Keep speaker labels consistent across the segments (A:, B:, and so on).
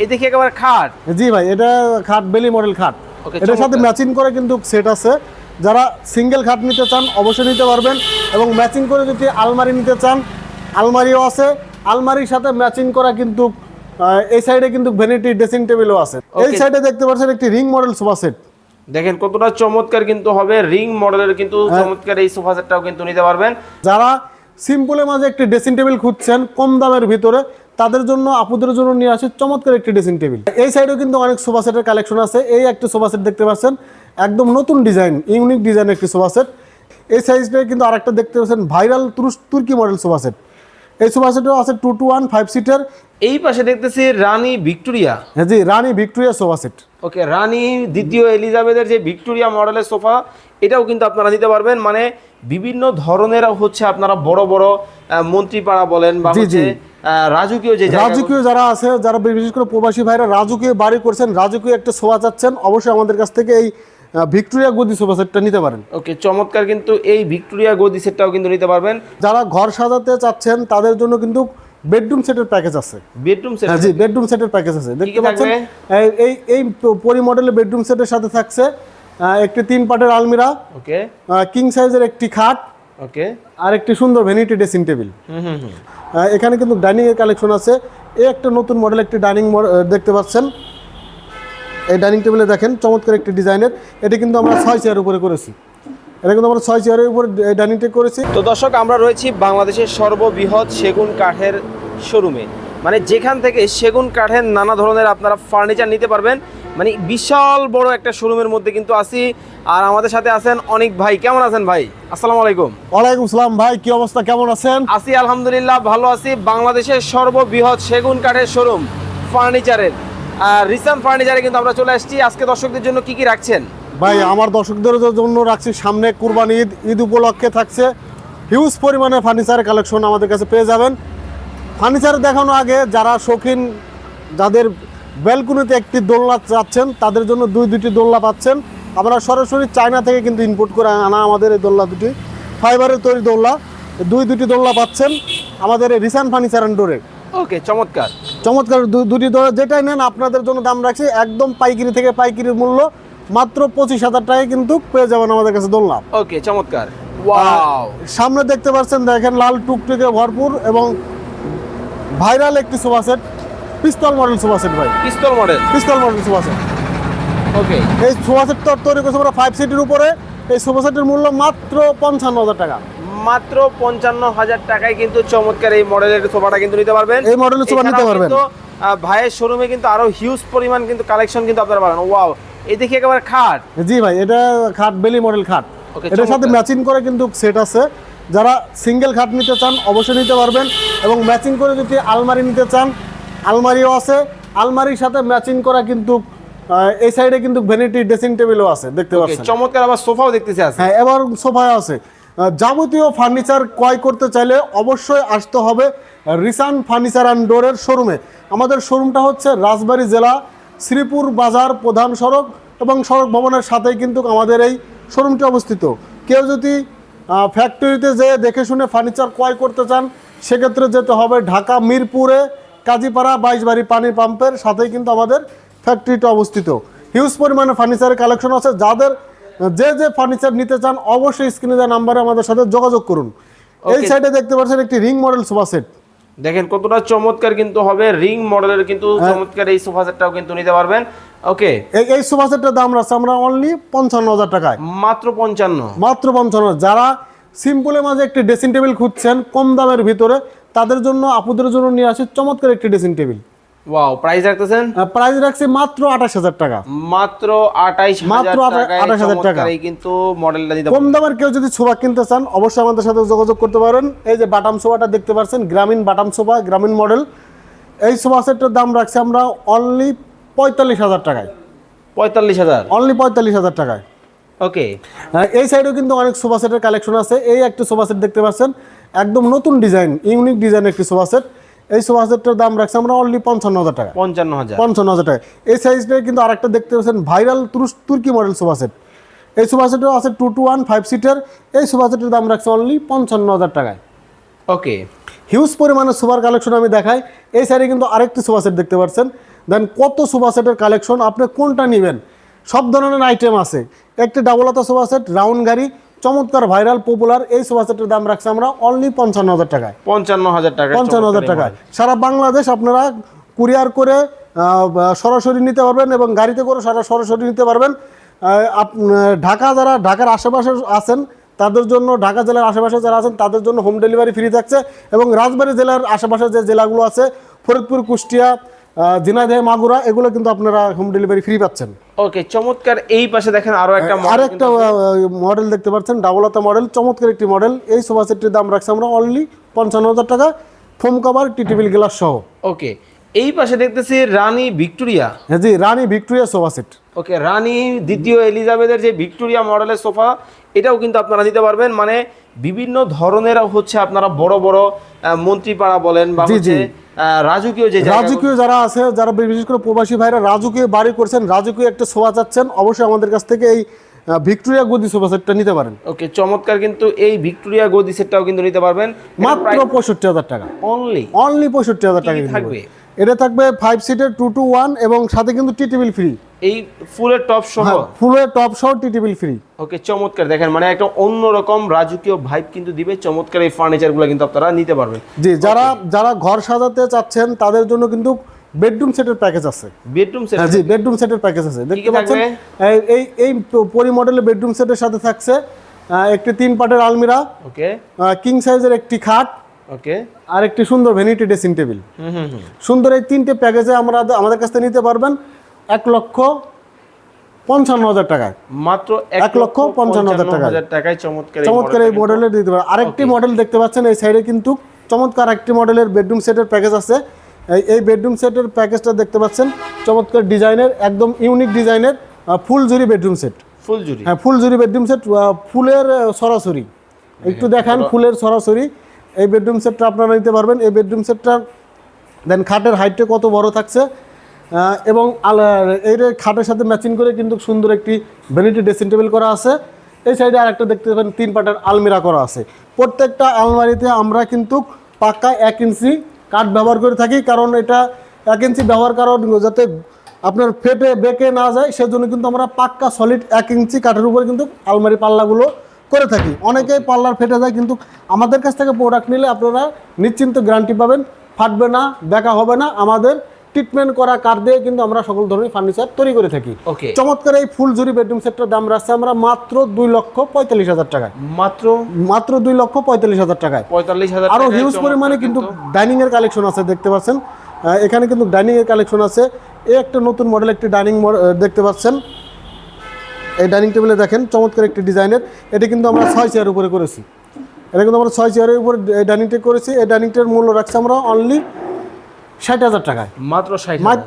A: এই দেখি একেবারে খাট।
B: জি ভাই, এটা খাট বেলি মডেল খাট।
A: ওকে,
B: এটার সাথে ম্যাচিং করে কিন্তু সেট আছে। যারা সিঙ্গেল খাট নিতে চান অবশ্যই নিতে পারবেন, এবং ম্যাচিং করে যদি আলমারি নিতে চান আলমারিও আছে। আলমারির সাথে ম্যাচিং করা কিন্তু এই সাইডে কিন্তু ভ্যানিটি ড্রেসিং টেবিলও আছে। এই সাইডে দেখতে পাচ্ছেন একটি রিং মডেল সোফা সেট।
A: দেখেন কতটা চমৎকার কিন্তু হবে, রিং মডেলের কিন্তু চমৎকার এই সোফা সেটটাও কিন্তু নিতে পারবেন।
B: যারা সিম্পলের মাঝে একটি ড্রেসিং টেবিল খুঁজছেন কম দামের ভিতরে, তাদের জন্য আপুদের জন্য নিয়ে আসে চমৎকার একটি ড্রেসিং টেবিল। এই সাইডেও কিন্তু অনেক সোফা সেটের কালেকশন আছে। এই একটা সোফা সেট দেখতে পাচ্ছেন, একদম নতুন ডিজাইন, ইউনিক ডিজাইন একটি সোফা সেট। এই সাইজটায় কিন্তু আরেকটা দেখতে পাচ্ছেন ভাইরাল তুর্কি মডেল সোফা সেট। এই সোফা সেটও আছে 2-to-1 5 সিটার।
A: এই পাশে দেখতেছি রানী ভিক্টোরিয়া।
B: হ্যাঁ জি, রানী ভিক্টোরিয়া সোফা সেট।
A: ওকে, রানী দ্বিতীয় এলিজাবেথের যে ভিক্টোরিয়া মডেলের সোফা, এটাও কিন্তু আপনারা নিতে পারবেন। মানে বিভিন্ন ধরনের হচ্ছে আপনারা বড় বড় মন্ত্রীপাড়া বলেন বা হচ্ছে রাজকীয় যে
B: রাজকীয় যারা আছে, যারা বিশেষ করে প্রবাসী ভাইরা রাজকীয় বাড়ি করছেন, রাজকীয় একটা সোফা চাচ্ছেন, অবশ্যই আমাদের কাছ থেকে এই ভিক্টোরিয়া গদি সোফা সেটটা নিতে পারেন।
A: ওকে, চমৎকার কিন্তু এই ভিক্টোরিয়া গদি সেটটাও কিন্তু নিতে পারবেন।
B: যারা ঘর সাজাতে চাচ্ছেন তাদের জন্য কিন্তু বেডরুম সেটের প্যাকেজ আছে।
A: Bedroom set?
B: জি, বেডরুম সেটের প্যাকেজ আছে। দেখতে পাচ্ছেন এই পরি মডেলের বেডরুম সেটের সাথে থাকছে একটি 3 পাটের আলমিরা,
A: ওকে,
B: কিং সাইজের একটি খাট,
A: ওকে,
B: আর একটি সুন্দর ভ্যানিটি ড্রেসিং টেবিল। এখানে কিন্তু ডাইনিং এর কালেকশন আছে। এই একটা নতুন মডেল একটি ডাইনিং দেখতে পাচ্ছেন। এই ডাইনিং টেবিলে দেখেন চমৎকার একটি ডিজাইনের। এটা কিন্তু আমরা 6 চেয়ারের উপরে করেছি। এটা কিন্তু আমরা 6 চেয়ারের উপরে ডাইনিং টেবিল করেছি।
A: তো দর্শক, আমরা রয়েছি বাংলাদেশের সর্ববৃহৎ সেগুন কাঠের শোরুমে। মানে যেখান থেকে সেগুন কাঠের নানা ধরনের আপনারা ফার্নিচার নিতে পারবেন। মানে বিশাল বড় একটা শোরুমের মধ্যে কিন্তু আছি। আর আমাদের সাথে আছেন অনেক ভাই। কেমন আছেন ভাই? আসসালামু আলাইকুম।
B: ওয়ালাইকুম আসসালাম ভাই, কি অবস্থা, কেমন আছেন?
A: আছি আলহামদুলিল্লাহ, ভালো আছি। বাংলাদেশের সর্ববৃহৎ সেগুন কাঠের শোরুম ফার্নিচারের রিসান ফার্নিচারে কিন্তু আমরা চলে আসছি। আজকে দর্শকদের জন্য কি কি রাখছেন
B: ভাই? আমার দর্শকদের জন্য রাখছি সামনে কুরবানি ঈদ। ঈদ উপলক্ষে থাকছে হিউজ পরিমাণে ফার্নিচারের কালেকশন আমাদের কাছে পেয়ে যাবেন। ফার্নিচার দেখানো আগে যারা শৌখিন, যাদের ব্যালকনিতে একটি দোলনা চাচ্ছেন, তাদের জন্য দুটি দোলনা পাচ্ছেন। আমরা সরাসরি চায়না থেকে কিন্তু ইম্পোর্ট করে আনা আমাদের এই দোলনা দুটি, ফাইবারের তৈরি দোলনা। দুটি দোলনা পাচ্ছেন আমাদের এই রিসান ফার্নিচার অ্যান্ড ডোরে।
A: ওকে, চমৎকার
B: চমৎকার দুটি দোলনা, যেটাই নেন আপনাদের জন্য দাম রাখছি একদম পাইকারি থেকে পাইকারির মূল্য মাত্র 25,000 টাকায় কিন্তু পেয়ে যাবেন আমাদের কাছে দোলনা।
A: ওকে, চমৎকার। ওয়াও,
B: সামনে দেখতে পাচ্ছেন, দেখেন লাল টুকটুকে ভরপুর এবং ভাইরাল একটি সোফা সেট, পিস্তল মডেল সোফা সেট ভাই।
A: পিস্তল মডেল
B: সোফা সেট।
A: ওকে,
B: এই সোফা সেট তৈরি করছে আমরা 5 সিটের উপরে। এই সোফা সেটের মূল্য মাত্র 55,000 টাকা।
A: মাত্র 55,000 টাকায় কিন্তু চমৎকার এই মডেলের সোফাটা কিন্তু নিতে পারবেন।
B: এই মডেলের সোফা নিতে পারবেন।
A: ভাইয়ের শোরুমে কিন্তু আরো হিউজ পরিমাণ কিন্তু কালেকশন কিন্তু আপনারা পাবেন। ওয়াও, এই দেখি একেবারে খাট।
B: জি ভাই, এটা খাট বেলি মডেল খাট।
A: ওকে,
B: এটার সাথে ম্যাচিং করে কিন্তু সেট আছে। যারা সিঙ্গেল খাট নিতে চান অবশ্যই নিতে পারবেন, এবং ম্যাচিং করে যদি আলমারি নিতে চান আলমারিও আছে। আলমারির সাথে ম্যাচিং করা কিন্তু এই সাইডে কিন্তু ভ্যানিটি ড্রেসিং টেবিলও আছে, দেখতে পাচ্ছেন।
A: চমৎকার, আবার সোফাও দেখতেছি আছে।
B: হ্যাঁ, এবার সোফা আছে। যাবতীয় ফার্নিচার ক্রয় করতে চাইলে অবশ্যই আসতে হবে রিসান ফার্নিচার অ্যান্ড ডোরের শোরুমে। আমাদের শোরুমটা হচ্ছে রাজবাড়ী জেলা, শ্রীপুর বাজার প্রধান সড়ক এবং সড়ক ভবনের সাথেই কিন্তু আমাদের এই শোরুমটি অবস্থিত। কেউ যদি ফ্যাক্টরিতে যেয়ে দেখে শুনে ফার্নিচার ক্রয় করতে চান, সেক্ষেত্রে যেতে হবে ঢাকা মিরপুরে কাজীপাড়া 22 বাড়ি পানি পাম্পের সাথেই কিন্তু আমাদের ফ্যাক্টরিটা অবস্থিত। হিউজ পরিমাণে ফার্নিচারের কালেকশন আছে। যাদের যে ফার্নিচার নিতে চান অবশ্যই স্ক্রিনে দেওয়া নাম্বারে আমাদের সাথে যোগাযোগ করুন। এই সাইডে দেখতে পাচ্ছেন একটি রিং মডেল সোফা সেট।
A: দেখেন কতটা চমৎকার কিন্তু হবে, রিং মডেলের কিন্তু চমৎকার এই সোফা সেটটাও কিন্তু নিতে পারবেন। ওকে,
B: এই সোফা সেটটার দাম রাখছি আমরা অনলি 55,000 টাকায়।
A: মাত্র 55?
B: মাত্র 55। যারা সিম্পলের মাঝে একটি ড্রেসিং টেবিল খুঁজছেন কম দামের ভিতরে, তাদের জন্য আপুদের জন্য নিয়ে আসি চমৎকার একটি ড্রেসিং টেবিল।
A: ওয়াও, প্রাইস রাখতেছেন?
B: প্রাইস রাখছি মাত্র 28,000 টাকা।
A: মাত্র 28,000 টাকা কিন্তু মডেলটা দিতে।
B: কম দামের কেউ যদি সোফা কিনতে চান অবশ্যই আমাদের সাথে যোগাযোগ করতে পারেন। এই যে বাটাম সোফাটা দেখতে পাচ্ছেন, গ্রামীণ বাটাম সোফা, গ্রামীণ মডেল। এই সোফা সেটটার দাম রাখছি আমরা অনলি 45,000 টাকায়।
A: 45,000?
B: অনলি 45,000 টাকায়।
A: ওকে,
B: এই সাইডেও কিন্তু অনেক সোফা সেটের কালেকশন আছে। এই একটা সোফা সেট দেখতে পাচ্ছেন, একদম নতুন ডিজাইন, ইউনিক ডিজাইন একটি সোফা সেট। এই সোফা সেটটার দাম রাখছি আমরা অনলি 55,000 টাকা। 55,000 টাকা। এই সাইজটা কিন্তু আরেকটা দেখতে পাচ্ছেন ভাইরাল তুর্কি মডেল সোফা সেট। এই সোফা সেটও আছে 2-to-1 5 সিটার। এই সোফা সেটের দাম রাখছে অনলি 55,000 টাকায়।
A: ওকে,
B: হিউজ পরিমাণে সোফার কালেকশন আমি দেখাই। এই সাইডে কিন্তু আরেকটি সোফা সেট দেখতে পাচ্ছেন, দেন কত সোফা সেটের কালেকশন, আপনি কোনটা নেবেন, সব ধরনের আইটেম আছে। একটি ডাবল হাতা সোফা সেট, রাউন্ড গাড়ি, চমৎকার ভাইরাল পপুলার এই সোফা সেটের দাম রাখছি আমরা অনলি 55,000 টাকায়।
A: 55,000 টাকা,
B: 55,000 টাকায় সারা বাংলাদেশ আপনারা কুরিয়ার করে সরাসরি নিতে পারবেন এবং গাড়িতে করে সরাসরি নিতে পারবেন। ঢাকা যারা ঢাকার আশেপাশে আছেন তাদের জন্য, ঢাকা জেলার আশেপাশে যারা আছেন তাদের জন্য হোম ডেলিভারি ফ্রি থাকছে এবং রাজবাড়ী জেলার আশেপাশে যে জেলাগুলো আছে ফরিদপুর, কুষ্টিয়া, ঝিনাইদহ, মাগুরা, এগুলো কিন্তু আপনারা হোম ডেলিভারি ফ্রি পাচ্ছেন।
A: ওকে, চমৎকার। এই পাশে দেখেন
B: আরেকটা মডেল দেখতে পাচ্ছেন, ডাবল হাতা মডেল, চমৎকার একটি মডেল। এই সোফা সেটটির দাম রাখছি আমরা অনলি 55,000 টাকা, ফোম কভার, টি টেবিল গ্লাস সহ।
A: ওকে, এই পাশে দেখতেছি রানী ভিক্টোরিয়া।
B: হ্যাঁ জি, রানী ভিক্টোরিয়া সোফা সেট।
A: ওকে, রানী দ্বিতীয় এলিজাবেথের যে ভিক্টোরিয়া মডেলের সোফা, এটাও কিন্তু আপনারা নিতে পারবেন। মানে বিভিন্ন ধরনের হচ্ছে আপনারা বড় বড় মন্ত্রীপাড়া বলেন বা হচ্ছে রাজকীয় যে
B: রাজকীয় যারা আছে, যারা বিশেষ করে প্রবাসী ভাইরা রাজকীয় বাড়ি করছেন, রাজকীয় একটা সোফা চাচ্ছেন, অবশ্যই আমাদের কাছ থেকে এই ভিক্টোরিয়া গদি সোফা সেটটা নিতে পারেন।
A: ওকে, চমৎকার। কিন্তু এই ভিক্টোরিয়া গদি সেটটাও কিন্তু নিতে পারবেন
B: মাত্র 65,000 টাকা,
A: অনলি
B: 65,000 টাকা
A: থাকবে।
B: এটা থাকবে 5 সিটের 2 to 1 এবং সাথে কিন্তু টি টেবিল ফ্রি,
A: এই ফুলের টপ সহ,
B: ফুলের টপ সহ টি টেবিল ফ্রি।
A: ওকে, চমৎকার। দেখেন মানে একটা অন্যরকম রাজকীয় ভাইব কিন্তু দিবে। চমৎকার এই ফার্নিচারগুলো কিন্তু আপনারা নিতে পারবেন।
B: জি, যারা ঘর সাজাতে চাচ্ছেন তাদের জন্য কিন্তু বেডরুম সেটের প্যাকেজ আছে।
A: Bedroom set?
B: জি, বেডরুম সেটের প্যাকেজ আছে, দেখতে পাচ্ছেন। এই পরি মডেলের বেডরুম সেটের সাথে থাকছে একটি 3 পাটের আলমিরা, ওকে, কিং সাইজের একটি খাট, ওকে, আর একটি সুন্দর ভ্যানিটি ড্রেসিং টেবিল। সুন্দর এই 3টে প্যাকেজে আমাদের কাছ থেকে নিতে পারবেন 1,55,000 টাকায়,
A: মাত্র
B: 1,55,000
A: টাকায়।
B: চমৎকার এই মডেলের দিতে পারবেন। আরেকটি মডেল দেখতে পাচ্ছেন এই সাইডে কিন্তু চমৎকার একটি মডেলের বেডরুম সেটের প্যাকেজ আছে। এই বেডরুম সেটের প্যাকেজটা দেখতে পাচ্ছেন, চমৎকার ডিজাইনের, একদম ইউনিক ডিজাইনের ফুল জুরি বেডরুম সেট।
A: ফুল জুরি?
B: হ্যাঁ, ফুল জুরি বেডরুম সেট, ফুলের সরাসরি। একটু দেখান ফুলের সরাসরি এই বেডরুম সেটটা আপনারা নিতে পারবেন। এই বেডরুম সেটটার দেন খাটের হাইটটা কত বড় থাকছে এবং এই খাটের সাথে ম্যাচিং করে কিন্তু সুন্দর একটি ভ্যানিটি ড্রেসিং টেবিল করা আছে। এই সাইডে আরেকটা দেখতে পাবেন 3 পাটের আলমিরা করা আছে। প্রত্যেকটা আলমারিতে আমরা কিন্তু পাক্কা 1 ইঞ্চি কাঠ ব্যবহার করে থাকি, কারণ এটা 1 ইঞ্চি ব্যবহার কারণ যাতে আপনার ফেটে বেঁকে না যায়, সেজন্য কিন্তু আমরা পাক্কা সলিড 1 ইঞ্চি কাঠের উপরে কিন্তু আলমারি পাল্লাগুলো করে থাকি। অনেকেই পাল্লার ফেটে যায়, কিন্তু আমাদের কাছ থেকে প্রোডাক্ট নিলে আপনারা নিশ্চিন্ত গ্যারান্টি পাবেন, ফাটবে না, বেঁকা হবে না। আমাদের ট্রিটমেন্ট করা কাঠ দিয়ে কিন্তু আমরা সকল ধরনের ফার্নিচার তৈরি করে থাকি। চমৎকার এই ফুল জুরি বেডরুম সেটটার দাম রাখছে আমরা মাত্র 2,45,000 টাকায়। মাত্র 2,45,000 টাকায়।
A: 45,000।
B: আরো হিউজ পরিমাণে কিন্তু ডাইনিং এর কালেকশন আছে, দেখতে পাচ্ছেন। এখানে কিন্তু ডাইনিং এর কালেকশন আছে। এই একটা নতুন মডেল একটি ডাইনিং দেখতে পাচ্ছেন। এই ডাইনিং টেবিলে দেখেন চমৎকার একটি ডিজাইনের, এটা কিন্তু আমরা 6 চেয়ারের উপরে করেছি। এটা কিন্তু আমরা 6 চেয়ারের উপরে এই ডাইনিং টেবিল করেছি। এই ডাইনিং টেবিলের মূল্য রাখছি আমরা অনলি 60,000 টাকায়।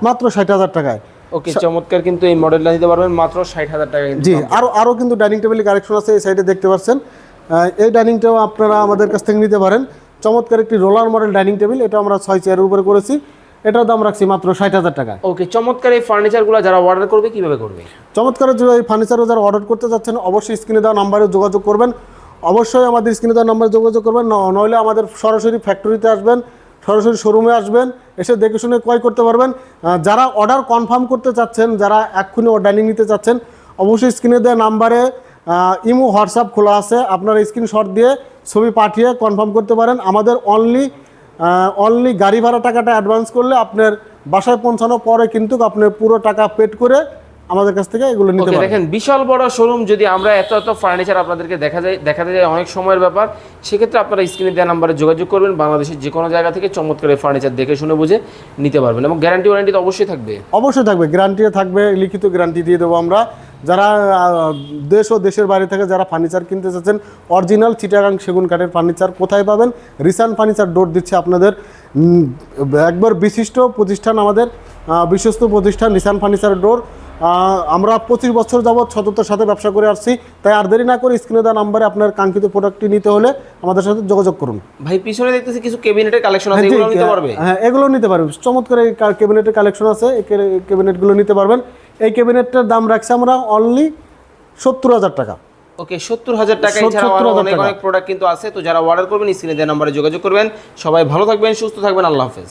B: মাত্র 60,000 টাকায়।
A: ওকে, চমৎকার। কিন্তু এই মডেলটা নিতে পারবেন মাত্র 60,000 টাকায়।
B: জি, আরো কিন্তু ডাইনিং টেবিলের কালেকশন আছে এই সাইডে দেখতে পাচ্ছেন। এই ডাইনিংটাও আপনারা আমাদের কাছ থেকে নিতে পারেন। চমৎকার একটি রোলার মডেল ডাইনিং টেবিল, এটা আমরা 6 চেয়ারের উপরে করেছি। এটার দাম রাখছি মাত্র 60,000 টাকা।
A: ওকে, চমৎকার। এই ফার্নিচারগুলো যারা অর্ডার করবে কিভাবে করবে?
B: চমৎকার এই ফার্নিচারও যারা অর্ডার করতে যাচ্ছেন অবশ্যই স্ক্রিনে দেওয়া নাম্বারে যোগাযোগ করবেন। অবশ্যই আমাদের স্ক্রিনে দেওয়া নাম্বারে যোগাযোগ করবেন, নইলে আমাদের সরাসরি ফ্যাক্টরিতে আসবেন, সরাসরি শোরুমে আসবেন, এসে দেখে শুনে ক্রয় করতে পারবেন। যারা অর্ডার কনফার্ম করতে চাচ্ছেন, যারা এক্ষুনি ডাইনিং নিতে চাচ্ছেন, অবশ্যই স্ক্রিনে দেওয়া নাম্বারে ইমো হোয়াটসঅ্যাপ খোলা আছে, আপনারা স্ক্রিনশট দিয়ে ছবি পাঠিয়ে কনফার্ম করতে পারেন। আমাদের অনলি গাড়ি ভাড়া টাকাটা অ্যাডভান্স করলে আপনার বাসায় পৌঁছানোর পরে কিন্তু আপনার পুরো টাকা পেড করে আমাদের কাছ থেকে এগুলো নিতে পারেন।
A: দেখেন বিশাল বড় শোরুম, যদি আমরা এত ফার্নিচার আপনাদেরকে দেখাতে যাই অনেক সময়ের ব্যাপার, সেক্ষেত্রে আপনারা স্ক্রিনে দেওয়া নাম্বারে যোগাযোগ করবেন। বাংলাদেশের যে কোনো জায়গা থেকে চমৎকার ফার্নিচার দেখে শুনে বুঝে নিতে পারবেন এবং গ্যারান্টি ওয়ারেন্টি তো অবশ্যই থাকবে।
B: অবশ্যই থাকবে, গ্যারান্টি থাকবে, লিখিত গ্যারান্টি দিয়ে দেবো আমরা। যারা দেশ ও দেশের বাইরে থেকে যারা ফার্নিচার কিনতে চাচ্ছেন, অরিজিনাল চিটাগাং সেগুন কাঠের ফার্নিচার কোথায় পাবেন? রিসান ফার্নিচার ডোর দিচ্ছে আপনাদের একবার বিশিষ্ট প্রতিষ্ঠান, আমাদের বিশ্বস্ত প্রতিষ্ঠান রিসান ফার্নিচার ডোর। আমরা 25 বছর যাবৎ সততার সাথে ব্যবসা করে আসছি, তাই আর দেরি না করে স্ক্রিনে দেওয়া নাম্বারে আপনার কাঙ্ক্ষিত প্রোডাক্টটি নিতে হলে আমাদের সাথে যোগাযোগ করুন।
A: ভাই পিছনে দেখতেছি কিছু ক্যাবিনেটের কালেকশন আছে, এগুলো নিতে পারবে?
B: হ্যাঁ, এগুলো নিতে পারবেন। চমৎকার এই ক্যাবিনেটের কালেকশন আছে, এই ক্যাবিনেটগুলো নিতে পারবেন। এই ক্যাবিনেটটার দাম রাখছি আমরা অনলি 70,000 টাকা।
A: ওকে, 70,000 টাকা। এছাড়াও অনেক প্রোডাক্ট কিন্তু আছে। তো যারা অর্ডার করবেন স্ক্রিনে দেওয়া নাম্বারে যোগাযোগ করবেন। সবাই ভালো থাকবেন, সুস্থ থাকবেন, আল্লাহ হাফেজ।